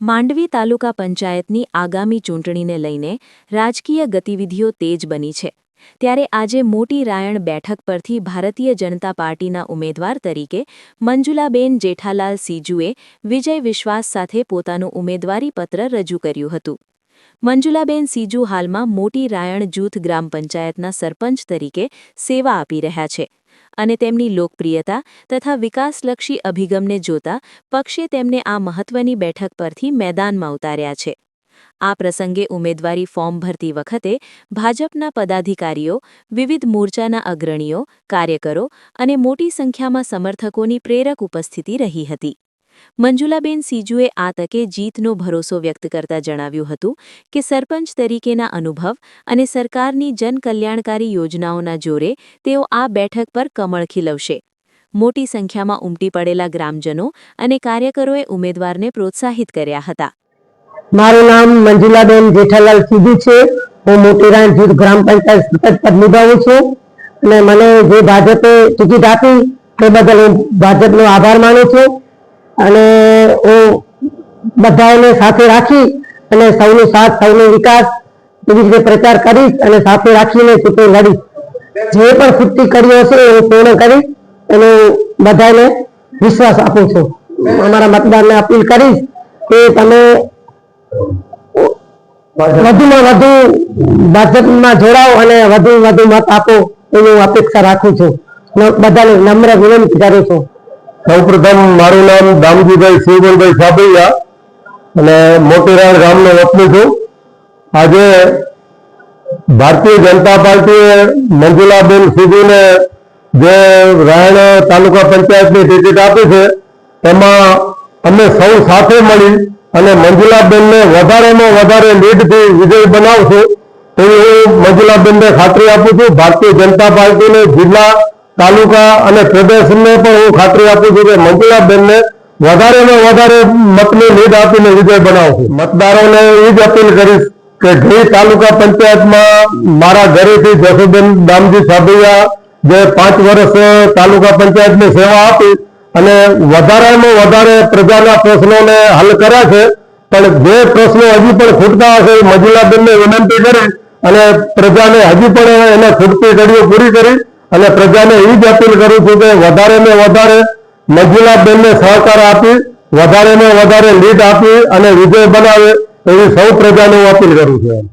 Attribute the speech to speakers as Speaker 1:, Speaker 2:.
Speaker 1: માંડવી તાલુકા પંચાયતની આગામી ચૂંટણીને લઈને રાજકીય ગતિવિધિઓ તેજ બની છે ત્યારે આજે મોટી રાયણ બેઠક પરથી ભારતીય જનતા પાર્ટીના ઉમેદવાર તરીકે મંજુલાબેન જેઠાલાલ સીજુએ વિજય વિશ્વાસ સાથે પોતાનું ઉમેદવારી પત્ર રજૂ કર્યું હતું। મંજુલાબેન સીજુ હાલમાં મોટી રાયણ જૂથ ગ્રામ પંચાયતના સરપંચ તરીકે સેવા આપી રહ્યા છે અને તેમની લોકપ્રિયતા તથા વિકાસલક્ષી અભિગમને જોતા પક્ષે તેમને આ મહત્વની બેઠક પરથી મેદાનમાં ઉતાર્યા છે। આ પ્રસંગે ઉમેદવારી ફોર્મ ભરતી વખતે ભાજપના પદાધિકારીઓ, વિવિધ મોરચાના અગ્રણીઓ, કાર્યકરો અને મોટી સંખ્યામાં સમર્થકોની પ્રેરક ઉપસ્થિતિ રહી હતી। મંજુલાબેન સીજુએ આ તકે જીતનો ભરોસો વ્યક્ત કરતા જણાવ્યું હતું કે સરપંચ તરીકેના અનુભવ અને સરકારની જનકલ્યાણકારી યોજનાઓના જોરે તેઓ આ બેઠક પર કમળ ખીલવશે। મોટી સંખ્યામાં ઉમટી પડેલા ગ્રામજનો અને કાર્યકરોએ ઉમેદવારને પ્રોત્સાહિત કર્યા હતા।
Speaker 2: મારું નામ મંજુલાબેન જેઠાલાલ સીજુ છે। હું મોટી રાયણ જૂથ ગ્રામ પંચાયત સરપંચ પદ નિભાવું છું અને મને જે ભાજપે ટિકિટ આપી તે બદલ હું ભાજપનો આભાર માનું છું અને હું બધાને સાથે રાખી અને સૌનો સાથ સૌનો વિકાસ એવી રીતે પ્રચાર કરીશ અને સાથે રાખીને ચૂંટણી લડીશ। જે પણ ખૂટતી કર્યો હશે એ પૂર્ણ કરી અને બધાને વિશ્વાસ આપું છું। અમારા મતદારને અપીલ કરીશ કે તમે વધુમાં વધુ ભાજપમાં જોડાઓ અને વધુ મત આપો એવી અપેક્ષા રાખું છું। બધાને નમ્ર વિનંતી કરું છું।
Speaker 3: સૌપ્રથમ મારું નામ દામજીભાઈ શિવમલભાઈ સાબૈયા અને મોટી રાયણ ગામનો વતની છું। આજે ભારતીય જનતા પાર્ટીએ મંજુલાબેન સીજુને જે રાયણ તાલુકા પંચાયતની ટિકિટ આપી છે એમાં અમે સૌ સાથે મળી અને મંજુલાબેનને વધારેમાં વધારે લીડથી વિજય બનાવશું એવી હું મંજુલાબેનને ખાતરી આપું છું। ભારતીય જનતા પાર્ટીને જિલ્લા, તાલુકા અને પ્રદેશને પણ હું ખાતરી આપું છું કે મંજુલાબેનને વધારેમાં વધારે મતની લીડ આપીને વિજય બનાવશું। મતદારોને એ જ અપીલ કરીશ કે ગઈ તાલુકા પંચાયતમાં મારા ઘરેથી જસુબેન દામજી સાબૈયા જે 5 વર્ષ તાલુકા પંચાયતની સેવા આપી અને વધારેમાં વધારે પ્રજાના પ્રશ્નોને હલ કર્યા છે, પણ જે પ્રશ્નો હજી પણ ખૂટતા હશે એ મંજુલાબેનને વિનંતી કરી અને પ્રજાને હજી પણ એને ખૂટતી કડીઓ પૂરી કરી અને પ્રજાને એ જ અપીલ કરું છું કે વધારેમાં વધારે મંજુલાબેનને સહકાર આપી વધારેમાં વધારે લીડ આપી અને વિજય બનાવે એવી સૌ પ્રજાને હું અપીલ કરું છું।